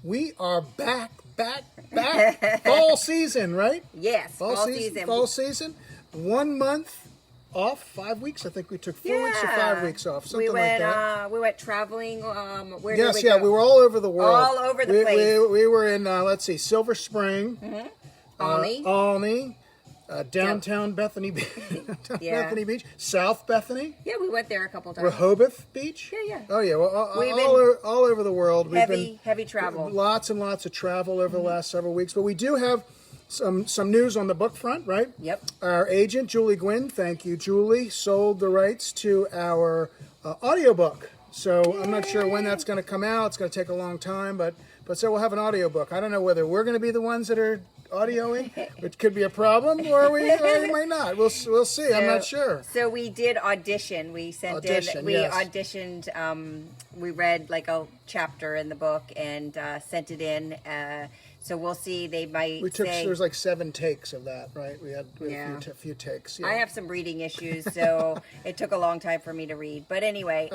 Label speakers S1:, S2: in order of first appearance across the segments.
S1: We are back. Fall season, right?
S2: Yes, fall season.
S1: Fall season. 1 month off, 5 weeks. I think we took 4 weeks or 5 weeks off, something like that.
S2: We went traveling. Where
S1: yes,
S2: did we go?
S1: we were all over the world.
S2: All over the place.
S1: We were in, let's see, Silver Spring, Olney, downtown Bethany, Bethany Beach, South Bethany.
S2: Yeah, we went there a couple times.
S1: Rehoboth Beach.
S2: Yeah.
S1: Oh yeah, well, all over the world.
S2: Heavy travel.
S1: Lots and lots of travel over the last several weeks, but we do have some news on the book front, right?
S2: Yep.
S1: Our agent Julie Gwynn, thank you, Julie, sold the rights to our audiobook. So I'm not sure when that's going to come out. It's going to take a long time, but so we'll have an audiobook. I don't know whether we're going to be the ones that are audioing, which could be a problem, or we might not. We'll see. I'm not sure.
S2: So we did audition. We auditioned. We read like a chapter in the book and sent it in. So we'll see. They might.
S1: There was like 7 takes of that, right? We had a few takes. Yeah.
S2: I have some reading issues, so it took a long time for me to read. But anyway,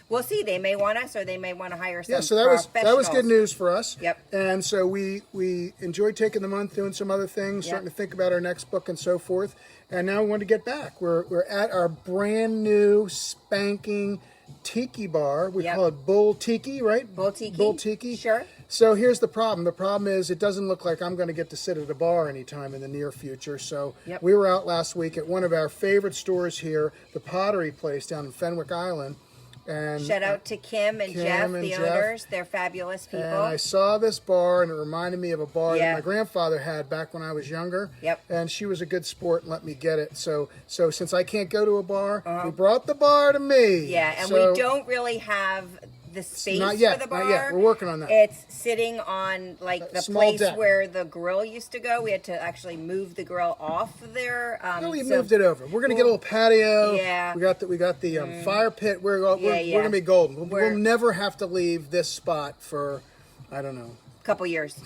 S2: we'll see. They may want us, or they may want to hire some.
S1: Yeah, so that was good news for us.
S2: Yep.
S1: And so we enjoyed taking the month, doing some other things, starting to think about our next book and so forth. And now we want to get back. We're at our brand new spanking tiki bar. We call it Bull Tiki, right?
S2: Bull Tiki.
S1: Bull Tiki.
S2: Sure.
S1: So here's the problem. The problem is it doesn't look like I'm going to get to sit at a bar anytime in the near future. So we were out last week at one of our favorite stores here, the Pottery Place down in Fenwick Island. And
S2: shout out to Kim and Jeff, the owners. They're fabulous people.
S1: And I saw this bar, and it reminded me of a bar that my grandfather had back when I was younger.
S2: Yep.
S1: And she was a good sport and let me get it. So since I can't go to a bar, we brought the bar to me.
S2: Yeah, and we don't really have the space for the bar.
S1: Not yet. We're working on that.
S2: It's sitting on like the place
S1: deck
S2: where the grill used to go. We had to actually move the grill off there.
S1: We moved it over. We're going to get a little patio.
S2: Yeah.
S1: We got the fire pit. We're going to be golden. We'll never have to leave this spot for, I don't know,
S2: a couple years.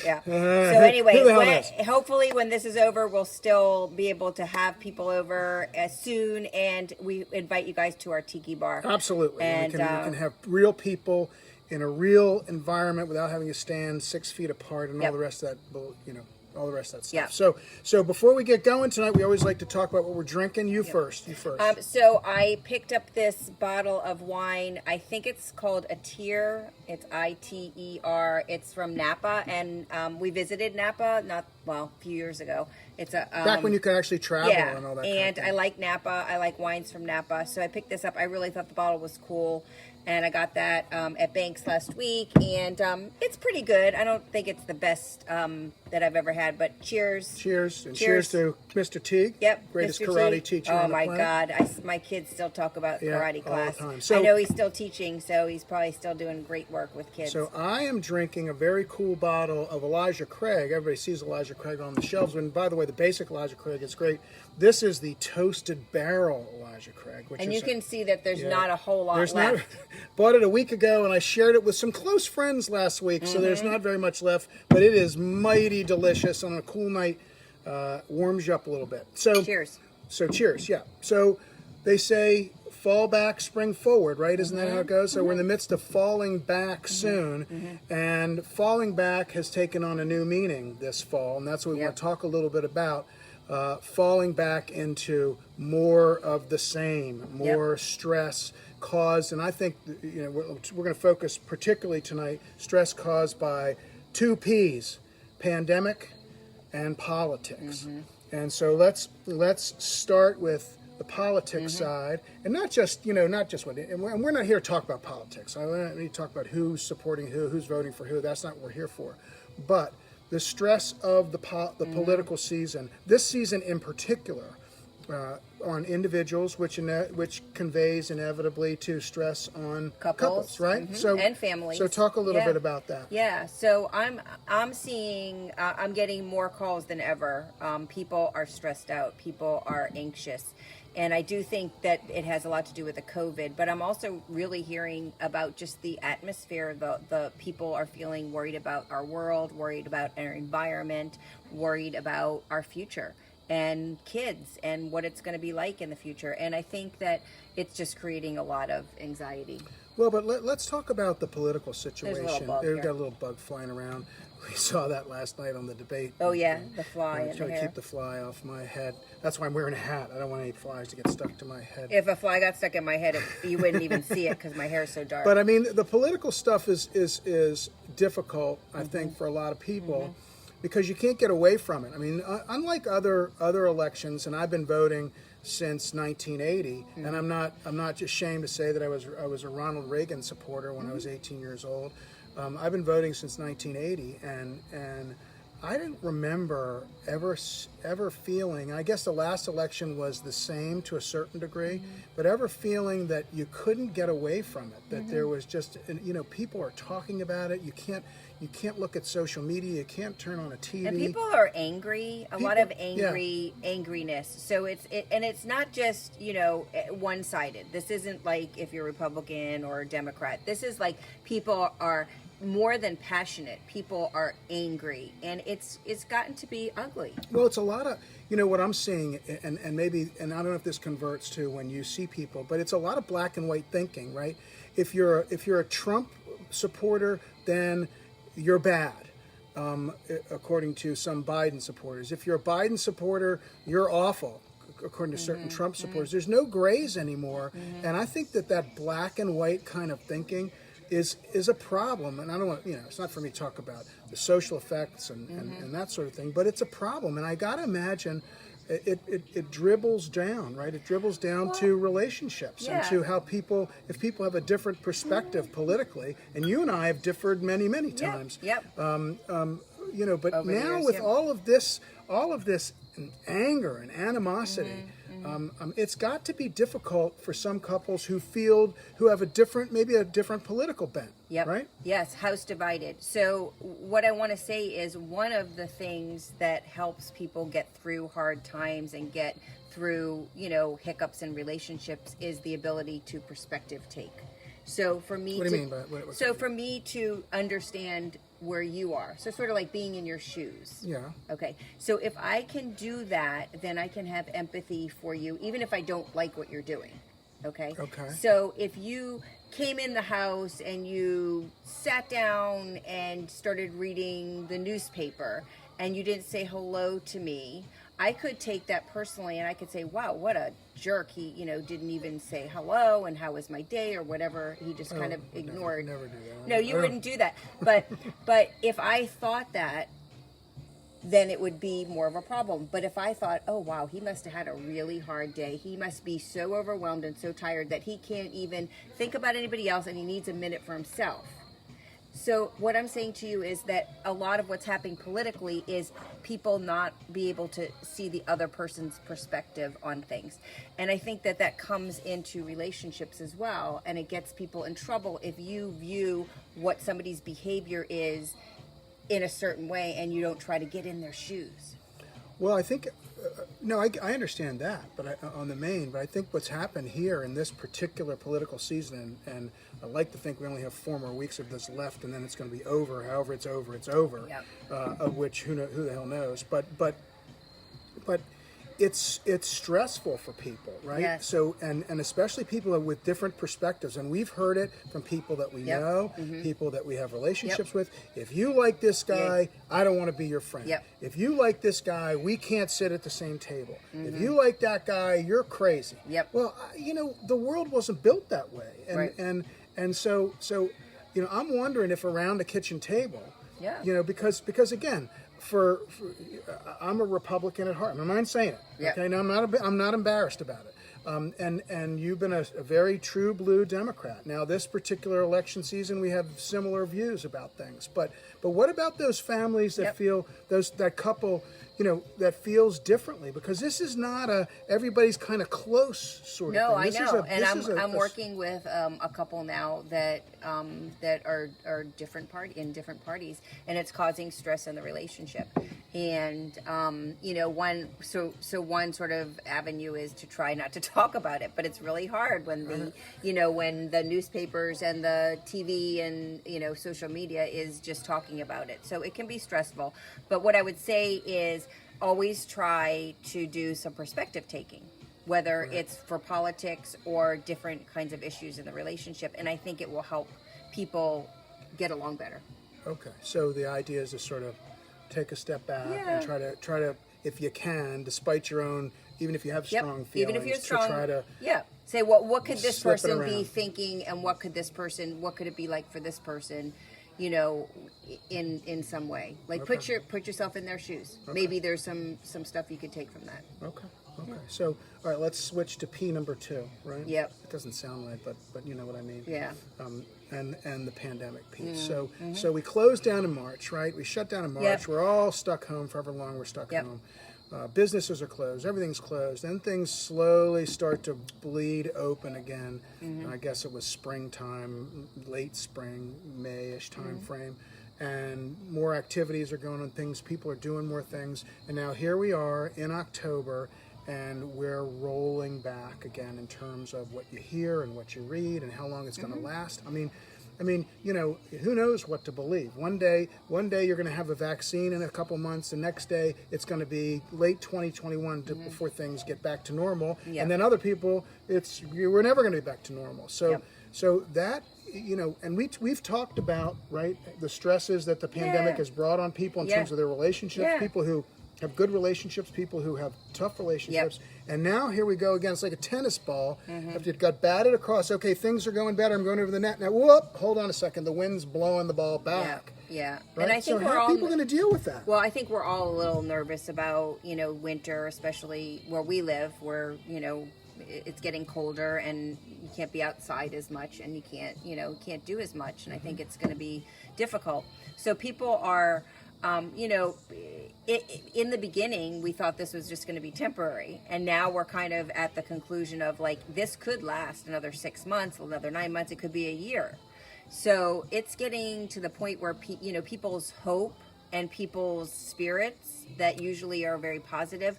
S2: Yeah. So anyway, hopefully when this is over, we'll still be able to have people over as soon, and we invite you guys to our tiki bar.
S1: Absolutely.
S2: And
S1: we can have real people in a real environment without having to stand 6 feet apart and all the rest of that, all the rest of that stuff.
S2: Yeah.
S1: So before we get going tonight, we always like to talk about what we're drinking. You first.
S2: So I picked up this bottle of wine. I think it's called a Tear. It's ITER. It's from Napa, and we visited Napa a few years ago. It's
S1: back when you could actually travel and all that.
S2: And I like Napa. I like wines from Napa, so I picked this up. I really thought the bottle was cool. And I got that at Banks last week, and it's pretty good. I don't think it's the best that I've ever had, but cheers.
S1: Cheers. And cheers to Mr. Teague.
S2: Yep.
S1: Greatest
S2: Mr.
S1: karate
S2: Teague.
S1: teacher
S2: Oh,
S1: on the
S2: my
S1: planet.
S2: God. My kids still talk about karate class.
S1: All the time. So,
S2: I know he's still teaching, so he's probably still doing great work with kids.
S1: So I am drinking a very cool bottle of Elijah Craig. Everybody sees Elijah Craig on the shelves. And by the way, the basic Elijah Craig is great. This is the Toasted Barrel Elijah Craig.
S2: And you can see that there's not a whole lot left.
S1: Bought it a week ago, and I shared it with some close friends last week, so there's not very much left. But it is mighty delicious. On a cool night, warms you up a little bit. So cheers. So cheers, yeah. So they say fall back, spring forward, right? Isn't that how it goes? So we're in the midst of falling back soon, and falling back has taken on a new meaning this fall, and that's what we want to talk a little bit about. Falling back into more of the same, more stress caused, and I think we're going to focus particularly tonight, stress caused by 2 P's, pandemic and politics. And so let's start with the politics side, and not just what, and we're not here to talk about politics. I don't need to talk about who's supporting who's voting for who. That's not what we're here for. But the stress of the political season, this season in particular, on individuals, which conveys inevitably to stress on couples, right? So
S2: and families.
S1: So talk a little bit about that.
S2: Yeah. So I'm seeing I'm getting more calls than ever. People are stressed out. People are anxious. And I do think that it has a lot to do with the COVID, but I'm also really hearing about just the atmosphere. The people are feeling worried about our world, worried about our environment, worried about our future and kids and what it's going to be like in the future. And I think that it's just creating a lot of anxiety.
S1: Well, but let's talk about the political
S2: There's a
S1: situation.
S2: little bug
S1: They've
S2: here.
S1: got a little bug flying around. We saw that last night on the debate.
S2: Oh yeah, the fly
S1: I'm
S2: in the
S1: trying to
S2: hair.
S1: keep the fly off my head. That's why I'm wearing a hat. I don't want any flies to get stuck to my head.
S2: If a fly got stuck in my head, you wouldn't even see it because my hair is so dark.
S1: But I mean, the political stuff is difficult, I think, for a lot of people because you can't get away from it. I mean, unlike other elections, and I've been voting since 1980, and I'm not ashamed to say that I was a Ronald Reagan supporter when I was 18 years old. I've been voting since 1980, and I didn't remember ever feeling. I guess the last election was the same to a certain degree, but ever feeling that you couldn't get away from it. That there was just, people are talking about it. You can't look at social media. You can't turn on a TV.
S2: And people are angry. A lot of angriness. So it's not just one-sided. This isn't like if you're Republican or Democrat. This is like people are more than passionate. People are angry, and it's gotten to be ugly.
S1: Well, it's a lot of what I'm seeing, and I don't know if this converts to when you see people, but it's a lot of black and white thinking, right? If you're a Trump supporter, then you're bad, according to some Biden supporters. If you're a Biden supporter, you're awful, according to certain Trump supporters. There's no grays anymore, and I think that black and white kind of thinking is a problem. And I don't want it's not for me to talk about the social effects and that sort of thing, but it's a problem. And I got to imagine it dribbles down, right? It dribbles down to relationships and to how if people have a different perspective politically, and you and I have differed many times.
S2: Yep.
S1: But
S2: Over the
S1: now
S2: years,
S1: with all of this anger and animosity, it's got to be difficult for some couples who have maybe a different political bent.
S2: Yep.
S1: Right?
S2: Yes, house divided. So what I want to say is one of the things that helps people get through hard times and get through, hiccups in relationships is the ability to perspective take. So for me,
S1: what do you mean by what?
S2: So for me to understand where you are, so sort of like being in your shoes.
S1: Yeah.
S2: Okay. So if I can do that, then I can have empathy for you, even if I don't like what you're doing. Okay.
S1: Okay.
S2: So if you came in the house and you sat down and started reading the newspaper and you didn't say hello to me, I could take that personally and I could say, wow, what a jerk. He, didn't even say hello and how was my day or whatever. He just kind of ignored.
S1: Never do that.
S2: No, you wouldn't do that. But if I thought that, then it would be more of a problem. But if I thought, oh, wow, he must have had a really hard day. He must be so overwhelmed and so tired that he can't even think about anybody else and he needs a minute for himself. So what I'm saying to you is that a lot of what's happening politically is people not be able to see the other person's perspective on things. And I think that comes into relationships as well. And it gets people in trouble if you view what somebody's behavior is in a certain way and you don't try to get in their shoes.
S1: Well, I think, I understand that, but on the main, but I think what's happened here in this particular political season, and I like to think we only have 4 more weeks of this left, and then it's going to be over. However, it's over. It's over.
S2: Yep.
S1: Of which who the hell knows? But it's stressful for people, right?
S2: Yes.
S1: So and especially people with different perspectives, and we've heard it from people that we know, people that we have relationships with. If you like this guy, I don't want to be your friend.
S2: Yep.
S1: If you like this guy, we can't sit at the same table. If you like that guy, you're crazy.
S2: Yep.
S1: Well, the world wasn't built that way, and so I'm wondering if around the kitchen table, because again. For I'm a Republican at heart. I don't mind saying it.
S2: Yep.
S1: Okay, now I'm not embarrassed about it. And you've been a very true blue Democrat. Now, this particular election season, we have similar views about things. But what about those families that feel that couple, that feels differently? Because this is not everybody's kind of close sort of thing.
S2: No, I know. I'm working with a couple now that are different different parties, and it's causing stress in the relationship. And one sort of avenue is to try not to talk about it, but it's really hard when when the newspapers and the TV and social media is just talking about it. So it can be stressful. But what I would say is always try to do some perspective taking. whether it's for politics or different kinds of issues in the relationship. And I think it will help people get along better.
S1: Okay, so the idea is to sort of take a step back and try to, if you can, despite your own, even if you have strong feelings,
S2: even if you're strong,
S1: to try to
S2: say what could this
S1: slip it
S2: person be
S1: around.
S2: thinking, and what could it be like for this person, in some way. Like put yourself in their shoes.
S1: Okay.
S2: Maybe there's some stuff you could take from that.
S1: Okay. So, all right, let's switch to P number 2, right?
S2: Yep.
S1: It doesn't sound right, but you know what I mean.
S2: Yeah.
S1: And the pandemic piece. So we closed down in March, right? We shut down in March.
S2: Yep.
S1: We're all stuck home for however long we're stuck
S2: Yep.
S1: home. Businesses are closed. Everything's closed. Then things slowly start to bleed open again. I guess it was springtime, late spring, May-ish time frame. And more activities are going on, people are doing more things. And now here we are in October, and we're rolling back again in terms of what you hear and what you read and how long it's going to last. I mean, who knows what to believe? One day you're going to have a vaccine in a couple months. The next day it's going to be late 2021 before things get back to normal.
S2: Yep.
S1: And then other people, we're never going to be back to normal. So, so that, and we've talked about, right, the stresses that the pandemic has brought on people in terms of their relationships, people who have good relationships, people who have tough relationships. And now here we go again. It's like a tennis ball. After it got batted across, okay, things are going better. I'm going over the net. Now, whoop, hold on a second. The wind's blowing the ball back.
S2: Yeah.
S1: Right?
S2: And I think
S1: so how are people going to deal with that?
S2: Well, I think we're all a little nervous about, winter, especially where we live, where, it's getting colder and you can't be outside as much and you can't do as much. And I think it's going to be difficult. So people are, in the beginning, we thought this was just going to be temporary. And now we're kind of at the conclusion of like, this could last another 6 months, another 9 months. It could be a year. So it's getting to the point where, people's hope and people's spirits that usually are very positive,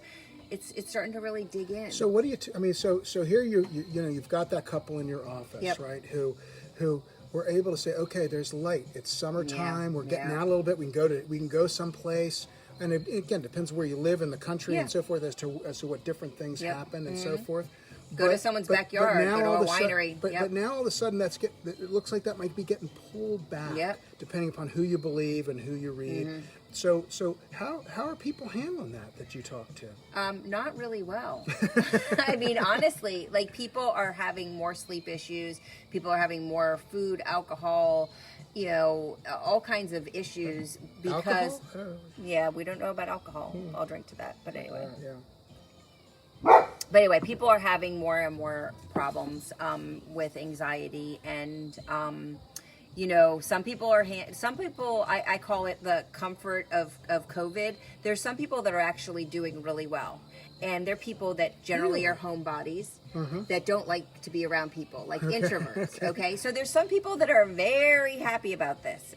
S2: it's starting to really dig in.
S1: So what do you, so here you've got that couple in your office, right, who were able to say, okay, there's light. It's summertime. We're getting out a little bit. We can go someplace. And it, again, depends where you live in the country and so forth as to what different things happen and so forth.
S2: Go to someone's backyard, go to a winery.
S1: But now all of a sudden it looks like that might be getting pulled back, depending upon who you believe and who you read. So how are people handling that you talk to?
S2: Not really well. I mean, honestly, like people are having more sleep issues. People are having more food, alcohol, all kinds of issues because, we don't know about alcohol. I'll drink to that. But anyway. But anyway, people are having more and more problems with anxiety and, some people I call it the comfort of COVID. There's some people that are actually doing really well. And they're people that generally are homebodies that don't like to be around people, like introverts. Okay. So there's some people that are very happy about this.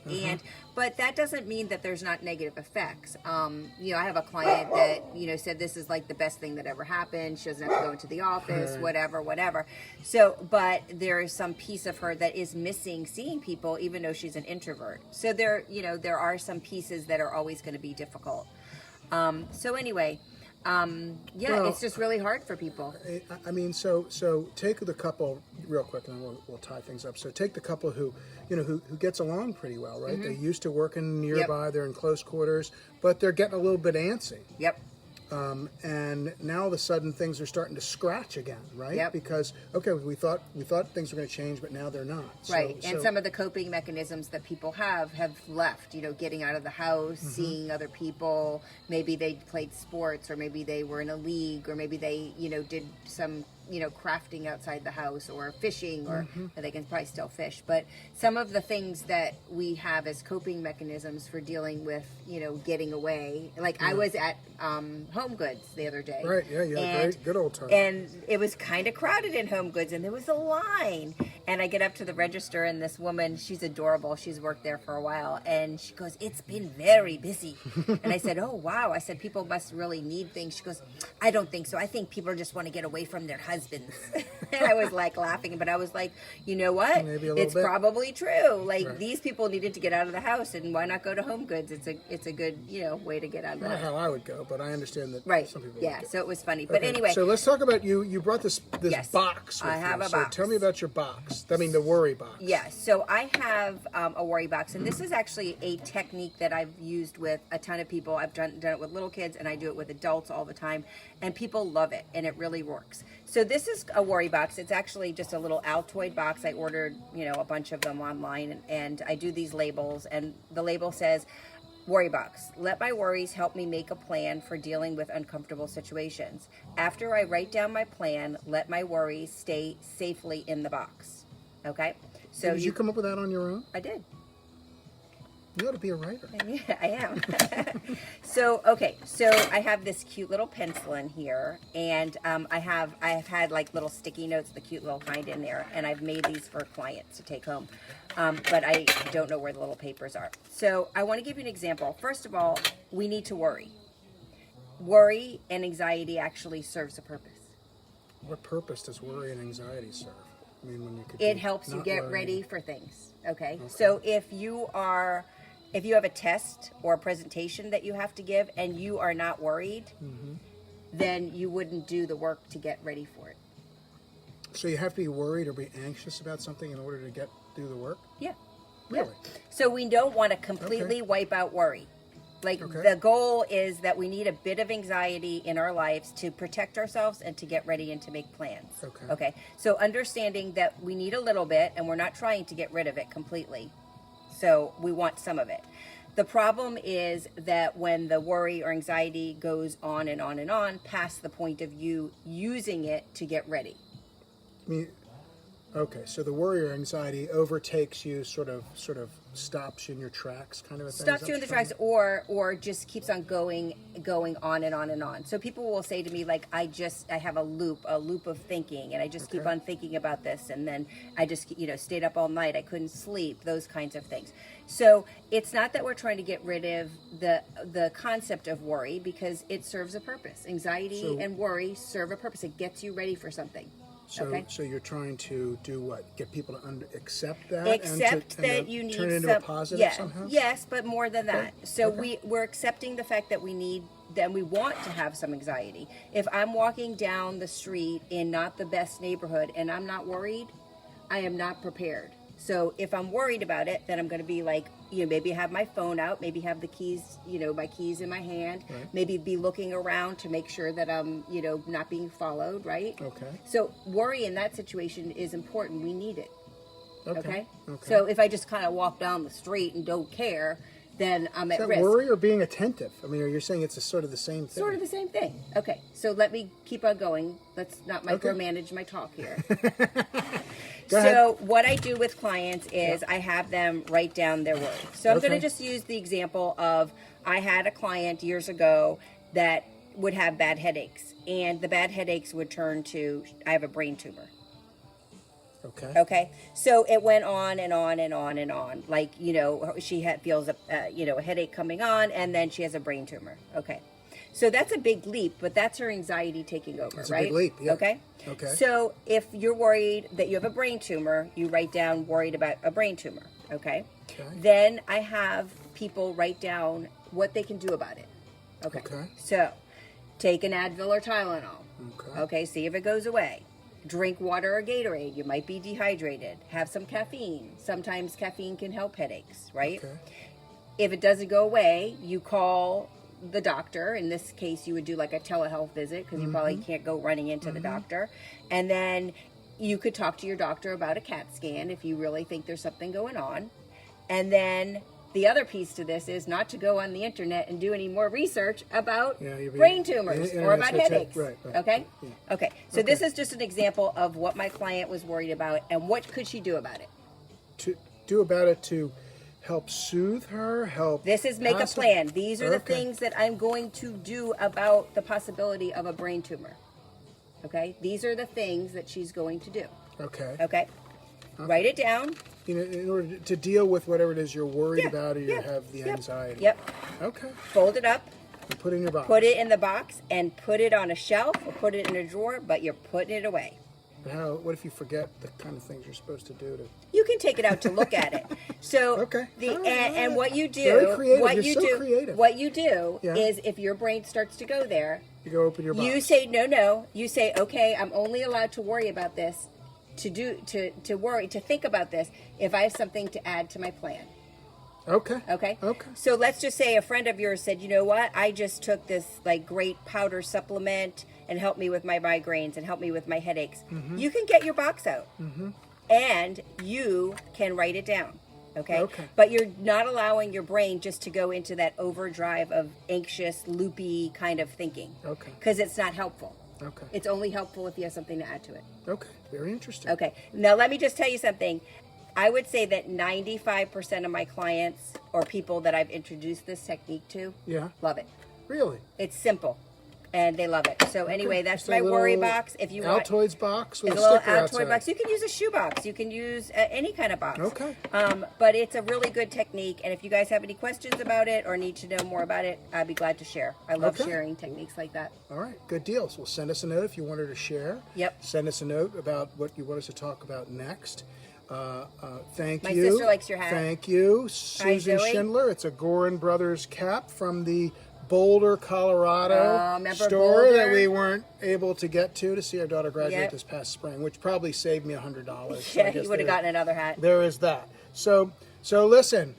S2: But that doesn't mean that there's not negative effects. I have a client that, said this is like the best thing that ever happened. She doesn't have to go into the office, whatever. So, but there is some piece of her that is missing seeing people, even though she's an introvert. So there are some pieces that are always going to be difficult. So anyway, it's just really hard for people.
S1: I mean, so take the couple real quick, and then we'll tie things up. So take the couple who gets along pretty well, right? They're used to working nearby. They're in close quarters, but they're getting a little bit antsy. And now all of a sudden things are starting to scratch again, right? Because we thought things were going to change, but now they're not.
S2: And some of the coping mechanisms that people have left. Getting out of the house, seeing other people. Maybe they played sports, or maybe they were in a league, or maybe they did some crafting outside the house, or fishing, or they can probably still fish. But some of the things that we have as coping mechanisms for dealing with, getting away. Like I was at Home Goods the other day.
S1: Right, great, good old time.
S2: And it was kind of crowded in Home Goods, and there was a line. And I get up to the register, and this woman, she's adorable. She's worked there for a while. And she goes, "It's been very busy." And I said, "Oh, wow." I said, "People must really need things." She goes, "I don't think so. I think people just want to get away from their husbands." And I was like laughing, but I was like, you know what?
S1: Maybe a little
S2: it's
S1: bit.
S2: probably true. Like
S1: Right.
S2: these people needed to get out of the house, and why not go to Home Goods? It's a good, way to get out of the
S1: Not
S2: house.
S1: how I would go, but I understand that
S2: Right.
S1: some people
S2: Yeah.
S1: would go.
S2: So it was funny. But
S1: Okay,
S2: anyway.
S1: so let's talk about you brought this
S2: Yes.
S1: box with
S2: I have
S1: you.
S2: a
S1: So
S2: box.
S1: tell me about your box. I mean, the worry box.
S2: Yes, so I have a worry box, and this is actually a technique that I've used with a ton of people. I've done it with little kids, and I do it with adults all the time, and people love it, and it really works. So this is a worry box. It's actually just a little Altoid box. I ordered, a bunch of them online, and I do these labels, and the label says, "Worry box. Let my worries help me make a plan for dealing with uncomfortable situations. After I write down my plan, let my worries stay safely in the box." Okay? So
S1: Did you come up with that on your own?
S2: I did.
S1: You ought to be a writer.
S2: Yeah, I am. So I have this cute little pencil in here, and I have had like little sticky notes, the cute little kind in there, and I've made these for clients to take home. But I don't know where the little papers are. So I want to give you an example. First of all, we need to worry. Worry and anxiety actually serves a purpose.
S1: What purpose does worry and anxiety serve? I mean, when you could
S2: It
S1: be
S2: helps you
S1: not
S2: get
S1: worrying.
S2: ready for things. Okay. So if you have a test or a presentation that you have to give and you are not worried, then you wouldn't do the work to get ready for it.
S1: So you have to be worried or be anxious about something in order to do the work?
S2: Yeah.
S1: Really?
S2: Yeah. So we don't want to completely wipe out worry. Like
S1: Okay.
S2: the goal is that we need a bit of anxiety in our lives to protect ourselves and to get ready and to make plans.
S1: Okay.
S2: So understanding that we need a little bit, and we're not trying to get rid of it completely. So we want some of it. The problem is that when the worry or anxiety goes on and on and on past the point of you using it to get ready.
S1: I mean, okay, so the worry or anxiety overtakes you, sort of stops you in your tracks, kind of a thing.
S2: Stops you in the tracks, or just keeps on going on and on and on. So people will say to me, like, I have a loop of thinking, and I just keep on thinking about this, and then I just stayed up all night, I couldn't sleep, those kinds of things. So it's not that we're trying to get rid of the concept of worry, because it serves a purpose. Anxiety and worry serve a purpose. It gets you ready for something.
S1: So you're trying to do what? Get people to accept that?
S2: Accept
S1: and
S2: that
S1: to
S2: you need
S1: turn it into
S2: some,
S1: a positive somehow?
S2: Yes, but more than that. So
S1: Okay.
S2: we're accepting the fact that we want to have some anxiety. If I'm walking down the street in not the best neighborhood and I'm not worried, I am not prepared. So if I'm worried about it, then I'm going to be like, maybe have my phone out, maybe have the keys, my keys in my hand, maybe be looking around to make sure that I'm, not being followed, right?
S1: Okay.
S2: So worry in that situation is important. We need it.
S1: Okay.
S2: So if I just kind of walk down the street and don't care, then I'm
S1: Is
S2: at
S1: that
S2: risk.
S1: worry or being attentive? I mean, you're saying it's sort of the same thing.
S2: Sort of the same thing. Okay, so let me keep on going. Let's not micromanage my talk here.
S1: Go ahead.
S2: So what I do with clients is I have them write down their worries. So I'm going to just use the example of I had a client years ago that would have bad headaches, and the bad headaches would turn to, I have a brain tumor. Okay. So it went on and on and on and on. Like, she feels a headache coming on, and then she has a brain tumor. Okay. So that's a big leap, but that's her anxiety taking over,
S1: That's
S2: right?
S1: a big leap, yeah.
S2: Okay. So if you're worried that you have a brain tumor, you write down worried about a brain tumor. Okay. Then I have people write down what they can do about it. Okay. So take an Advil or Tylenol. Okay. See if it goes away. Drink water or Gatorade. You might be dehydrated. Have some caffeine. Sometimes caffeine can help headaches, right? If it doesn't go away, you call the doctor. In this case, you would do like a telehealth visit because you probably can't go running into the doctor. And then you could talk to your doctor about a CAT scan if you really think there's something going on. And then the other piece to this is not to go on the internet and do any more research about brain tumors or about headaches.
S1: Right.
S2: Okay?
S1: Yeah.
S2: Okay. So this is just an example of what my client was worried about and what could she do about it.
S1: To do about it to help soothe her, help...
S2: This is make a plan. These are the things that I'm going to do about the possibility of a brain tumor. Okay? These are the things that she's going to do.
S1: Okay.
S2: Okay? Write it down.
S1: In order to deal with whatever it is you're worried about or you have the anxiety.
S2: Yep.
S1: Okay.
S2: Fold it up.
S1: And put it in your box.
S2: Put it in the box and put it on a shelf or put it in a drawer, but you're putting it away.
S1: But what if you forget the kind of things you're supposed to do?
S2: You can take it out to look at it. So
S1: okay.
S2: And what you do,
S1: very creative.
S2: what
S1: you're
S2: you
S1: so
S2: do,
S1: creative.
S2: what you do is if your brain starts to go there,
S1: you go open your box.
S2: You say no. You say, okay, I'm only allowed to worry about this, to think about this if I have something to add to my plan.
S1: Okay.
S2: Okay.
S1: Okay.
S2: So let's just say a friend of yours said, you know what? I just took this like great powder supplement and helped me with my migraines and helped me with my headaches. Mm-hmm. You can get your box out and you can write it down. Okay? But you're not allowing your brain just to go into that overdrive of anxious, loopy kind of thinking.
S1: Okay.
S2: Because it's not helpful.
S1: Okay.
S2: It's only helpful if you have something to add to it.
S1: Okay. Very interesting.
S2: Okay. Now let me just tell you something. I would say that 95% of my clients or people that I've introduced this technique to love it.
S1: Really?
S2: It's simple. And they love it. So anyway, that's my worry box. If you want
S1: Altoids box with
S2: a
S1: a
S2: little
S1: sticker
S2: Altoid
S1: outside.
S2: box, you can use a shoe box. You can use any kind of box.
S1: Okay.
S2: But it's a really good technique. And if you guys have any questions about it or need to know more about it, I'd be glad to share. I love sharing techniques like that.
S1: All right. Good deals. Well, send us a note if you wanted to share.
S2: Yep.
S1: Send us a note about what you want us to talk about next. Thank
S2: My
S1: you.
S2: sister likes your hat.
S1: Thank you, Susan
S2: Zoe.
S1: Schindler. It's a Gorin Brothers cap from the Boulder, Colorado store
S2: Boulder?
S1: that we weren't able to get to see our daughter graduate this past spring, which probably saved me $100.
S2: Yeah, you would have gotten another hat.
S1: There is that. So listen,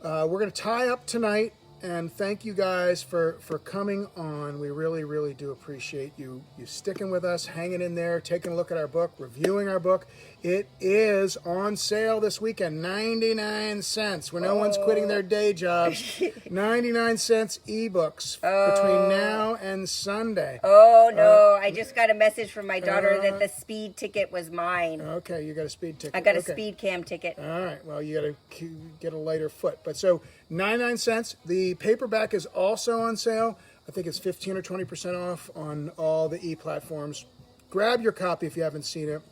S1: we're going to tie up tonight, and thank you guys for coming on. We really, really do appreciate you sticking with us, hanging in there, taking a look at our book, reviewing our book. It is on sale this weekend, 99 cents. Where no one's quitting their day jobs. 99 cents ebooks between now and Sunday.
S2: Oh, no. I just got a message from my daughter that the speed ticket was mine.
S1: Okay, you got a speed ticket.
S2: I got a speed cam ticket.
S1: All right. Well, you got to get a lighter foot. But so 99 cents. The paperback is also on sale. I think it's 15 or 20% off on all the e-platforms. Grab your copy if you haven't seen it.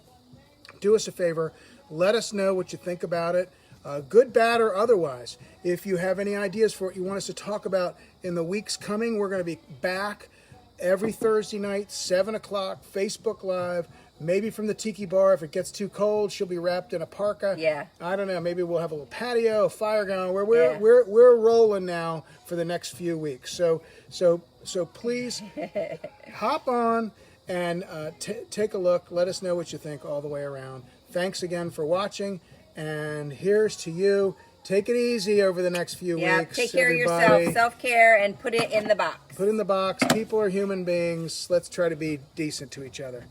S1: Do us a favor. Let us know what you think about it, good, bad, or otherwise. If you have any ideas for what you want us to talk about in the weeks coming, we're going to be back every Thursday night, 7 o'clock, Facebook Live. Maybe from the Tiki Bar. If it gets too cold, she'll be wrapped in a parka.
S2: Yeah.
S1: I don't know. Maybe we'll have a little patio, a fire going. We're rolling now for the next few weeks. So please hop on and take a look. Let us know what you think all the way around. Thanks again for watching. And here's to you. Take it easy over the next few weeks.
S2: Take care
S1: everybody.
S2: of yourself. Self-care, and put it in the box.
S1: Put it in the box. People are human beings. Let's try to be decent to each other.